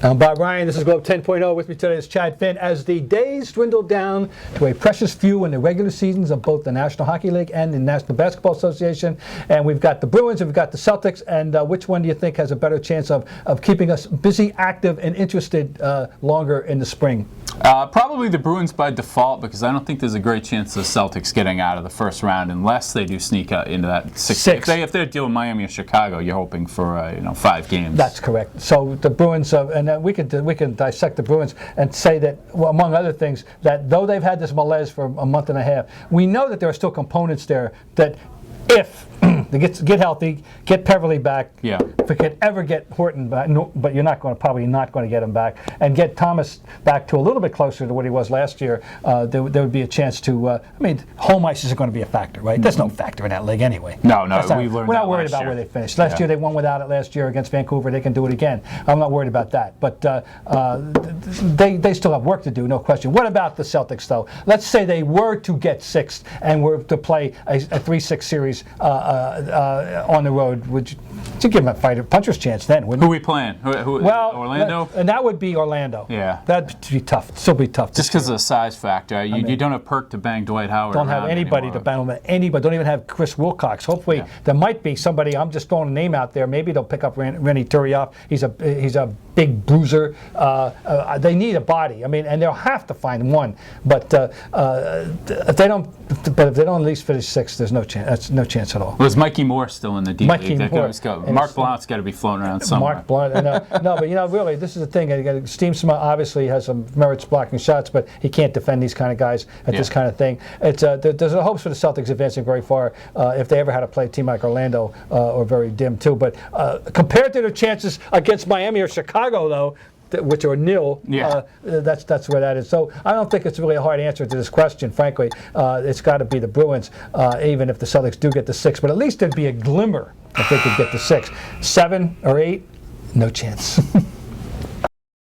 I'm Bob Ryan. This is Globe 10.0. With me today is Chad Finn. As the days dwindle down to a precious few in the regular seasons of both the National Hockey League and the National Basketball Association, and we've got the Bruins and we've got the Celtics, and which one do you think has a better chance of keeping us busy, active, and interested longer in the spring? Probably the Bruins by default, because I don't think there's a great chance of the Celtics getting out of the first round unless they do sneak into that six. If they're dealing Miami or Chicago, you're hoping for 5 games. That's correct. So the Bruins, and we can dissect the Bruins and say that, well, among other things, that though they've had this malaise for a month and a half, we know that there are still components there that if they get healthy, get Peverly back. Yeah. If we could ever get Horton back, no, but you're probably not going to get him back, and get Thomas back to a little bit closer to what he was last year, there would be a chance to. Home ice is going to be a factor, right? There's no factor in that league anyway. No, we're not worried about where they finished. Last year they won without it. Last year against Vancouver, they can do it again. I'm not worried about that, but they still have work to do, no question. What about the Celtics, though? Let's say they were to get sixth and were to play a 3-6 series on the road. Would you give them a puncher's chance then? Who are we playing? Well, Orlando? And that would be Orlando. Yeah. That'd be tough. Still be tough. Just because of the size factor. You don't have Perk to bang Dwight Howard. Don't have anybody anymore. to bang anybody. Don't even have Chris Wilcox. Hopefully there might be somebody. I'm just throwing a name out there. Maybe they'll pick up Rennie Turioff. He's a big bruiser. They need a body. And they'll have to find one. But if they don't at least finish sixth, there's no chance. That's no chance at all. Was Mikey Moore still in the D League? Mark Blount's got to be floating around somewhere. Mark Blount. No, but really, this is the thing. Steamsma obviously has some merits blocking shots, but he can't defend these kind of guys at this kind of thing. It's there's a hopes for the Celtics advancing very far if they ever had to play a team like Orlando, or very dim too. But compared to their chances against Miami or Chicago, though, which are nil, that's where that is. So I don't think it's really a hard answer to this question, frankly. It's got to be the Bruins, even if the Celtics do get the 6. But at least there'd be a glimmer if they could get the 6. 7 or 8, no chance.